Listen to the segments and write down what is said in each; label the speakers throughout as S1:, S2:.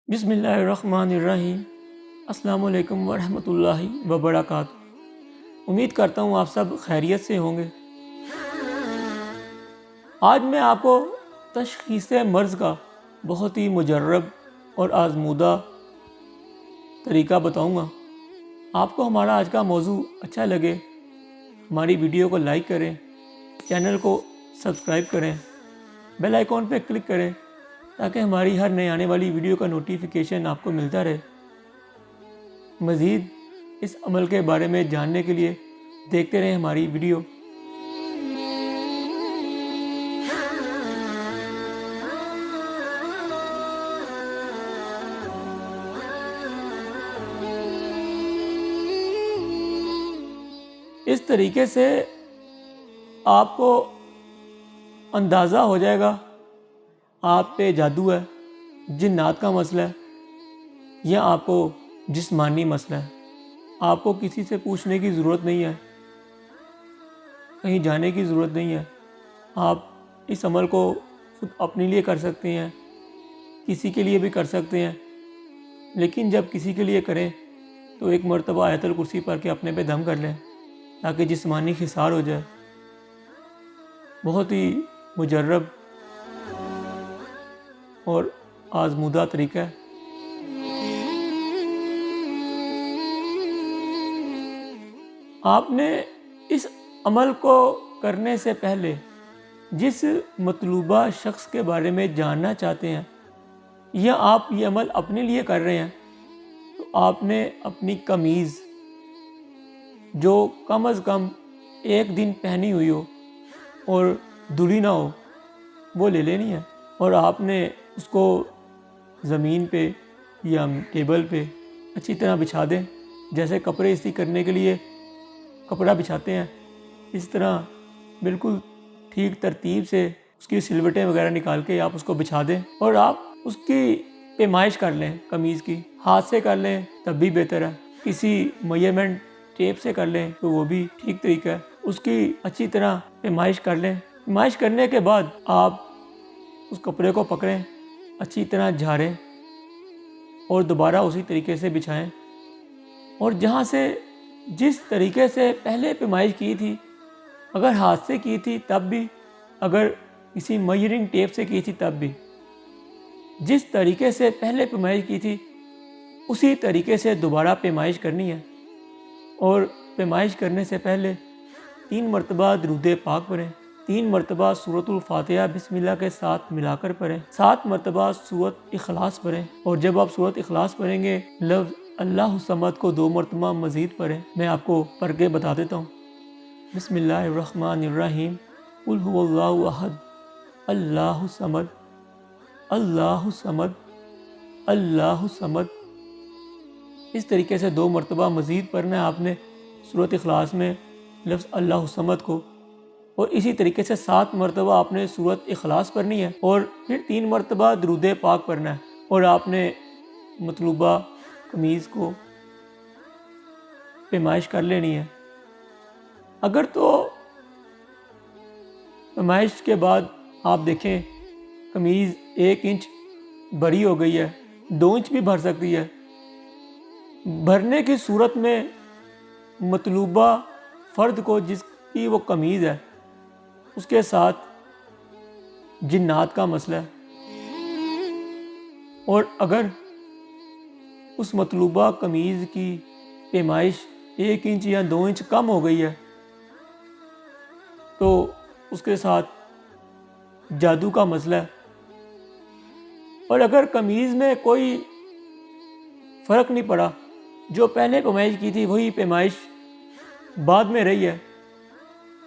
S1: बिस्मिल्लाहिर्रहमानिर्रहीम। अस्सलामु अलैकुम वरहमतुल्लाहि वबरकातुहू। उम्मीद करता हूँ आप सब खैरियत से होंगे। आज मैं आपको तशख़ीस मर्ज़ का बहुत ही मुजर्रब और आज़मूदा तरीका बताऊँगा। आपको हमारा आज का मौजू अच्छा लगे, हमारी वीडियो को लाइक करें, चैनल को सब्सक्राइब करें, बेल आइकॉन पर क्लिक करें ताकि हमारी हर नई आने वाली वीडियो का नोटिफिकेशन आपको मिलता रहे। मज़ीद इस अमल के बारे में जानने के लिए देखते रहें हमारी वीडियो। इस तरीके से आपको अंदाज़ा हो जाएगा आप पे जादू है, जिन्नात का मसला है या आपको जिस्मानी मसला है। आपको किसी से पूछने की ज़रूरत नहीं है, कहीं जाने की ज़रूरत नहीं है। आप इस अमल को खुद अपने लिए कर सकते हैं, किसी के लिए भी कर सकते हैं। लेकिन जब किसी के लिए करें तो एक मरतबा आयतुल कुर्सी पढ़ के अपने पे दम कर लें ताकि जिस्मानी खिसार हो जाए। बहुत ही मुजर्रब और आज़मूदा तरीका है। आपने इस अमल को करने से पहले जिस मतलूबा शख्स के बारे में जानना चाहते हैं या आप ये अमल अपने लिए कर रहे हैं, तो आपने अपनी कमीज़ जो कम अज़ कम एक दिन पहनी हुई हो और धुली ना हो वो ले लेनी है और आपने उसको ज़मीन पे या टेबल पे अच्छी तरह बिछा दें। जैसे कपड़े इस्त्री करने के लिए कपड़ा बिछाते हैं, इस तरह बिल्कुल ठीक तरतीब से उसकी सिलवटें वगैरह निकाल के आप उसको बिछा दें और आप उसकी पैमाइश कर लें। कमीज़ की हाथ से कर लें तब भी बेहतर है, किसी मेजरमेंट टेप से कर लें तो वो भी ठीक तरीका है। उसकी अच्छी तरह पैमाइश कर लें। पैमाइश करने के बाद आप उस कपड़े को पकड़ें, अच्छी तरह झाड़ें और दोबारा उसी तरीके से बिछाएं। और जहाँ से जिस तरीके से पहले पैमाइश की थी, अगर हाथ से की थी तब भी, अगर किसी मेजरिंग टेप से की थी तब भी, जिस तरीके से पहले पैमाइश की थी उसी तरीके से दोबारा पैमाइश करनी है। और पैमाइश करने से पहले 3 मरतबा दुरूद पाक पढ़ें, 3 मरतबा सूरतुल फातिहा बिस्मिल्लाह के साथ मिलाकर पढ़ें, 7 मरतबा सूरत इखलास पढ़ें। और जब आप सूरत इखलास पढ़ेंगे लफ्ज़ अल्लाहु समद को 2 मरतबा मज़ीद पढ़ें। मैं आपको पढ़ के बता देता हूँ। बिस्मिल्लाहिर्रहमानिर्रहीम। कुल हुवल्लाहु अहद अल्लाहु समद अल्लाहु समद अल्लाहु समद। इस तरीके से 2 मरतबा मज़ीद पढ़ना है आपने सूरत इखलास में लफ्ज़ अल्लाहु समद को। और इसी तरीके से 7 मरतबा आपने सूरत इखलास पढ़नी है और फिर 3 मरतबा दुरूद पाक पढ़ना है। और आपने मतलूबा कमीज़ को पैमाइश कर लेनी है। अगर तो पैमाइश के बाद आप देखें कमीज़ 1 इंच बड़ी हो गई है, 2 इंच भी भर सकती है, भरने की सूरत में मतलूबा फ़र्द को जिसकी वो कमीज़ है उसके साथ जिन्नात का मसला है। और अगर उस मतलूबा कमीज़ की पैमाइश 1 इंच या 2 इंच कम हो गई है तो उसके साथ जादू का मसला है। और अगर कमीज़ में कोई फ़र्क नहीं पड़ा, जो पहले पैमाइश की थी वही पैमाइश बाद में रही है,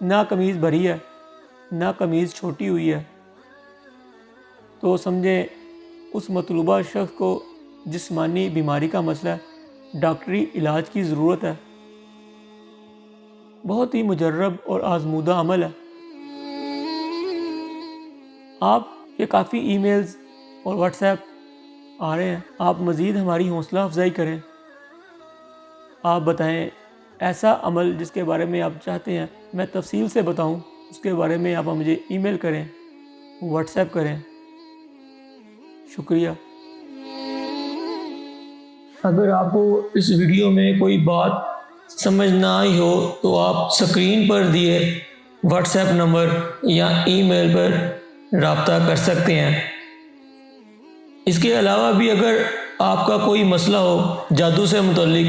S1: ना कमीज़ भरी है ना कमीज़ छोटी हुई है, तो समझें उस मतलूबा शख्स को जिस्मानी बीमारी का मसला है, डॉक्टरी इलाज की ज़रूरत है। बहुत ही मुजर्रब और आज़मूदा अमल है। आप ये काफ़ी ईमेल्स और व्हाट्सएप आ रहे हैं, आप मज़ीद हमारी हौसला अफजाई करें। आप बताएं ऐसा अमल जिसके बारे में आप चाहते हैं मैं तफसील से बताऊं, उसके बारे में आप मुझे ईमेल करें, व्हाट्सएप करें। शुक्रिया। اگر آپ کو اس ویڈیو میں کوئی بات سمجھ نہ آئی ہو تو آپ سکرین پر دیے واٹس ایپ نمبر یا ای میل پر رابطہ کر سکتے ہیں۔ اس کے علاوہ بھی اگر آپ کا کوئی مسئلہ ہو جادو سے متعلق،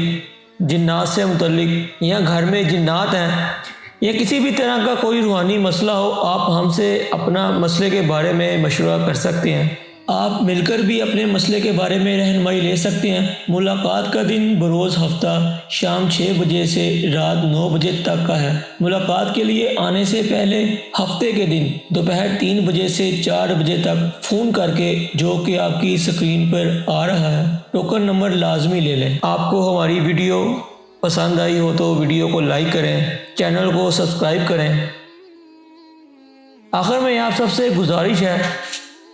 S1: جنات سے متعلق، یا گھر میں جنات ہیں، یا کسی بھی طرح کا کوئی روحانی مسئلہ ہو، آپ ہم سے اپنا مسئلے کے بارے میں مشورہ کر سکتے ہیں۔ آپ مل کر بھی اپنے مسئلے کے بارے میں رہنمائی لے سکتے ہیں۔ ملاقات کا دن بروز ہفتہ شام 6 بجے سے رات 9 بجے تک کا ہے۔ ملاقات کے لیے آنے سے پہلے ہفتے کے دن دوپہر 3 بجے سے 4 بجے تک فون کر کے، جو کہ آپ کی سکرین پر آ رہا ہے، ٹوکن نمبر لازمی لے لیں۔ آپ کو ہماری ویڈیو پسند آئی ہو تو ویڈیو کو لائک کریں، چینل کو سبسکرائب کریں۔ آخر میں آپ سب سے گزارش ہے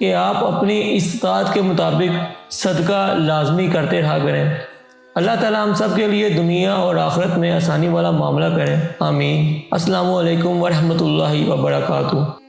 S1: کہ آپ اپنی استطاعت کے مطابق صدقہ لازمی کرتے رہا کریں۔ اللہ تعالیٰ ہم سب کے لیے دنیا اور آخرت میں آسانی والا معاملہ کریں، آمین۔ السلام علیکم ورحمۃ اللہ وبرکاتہ۔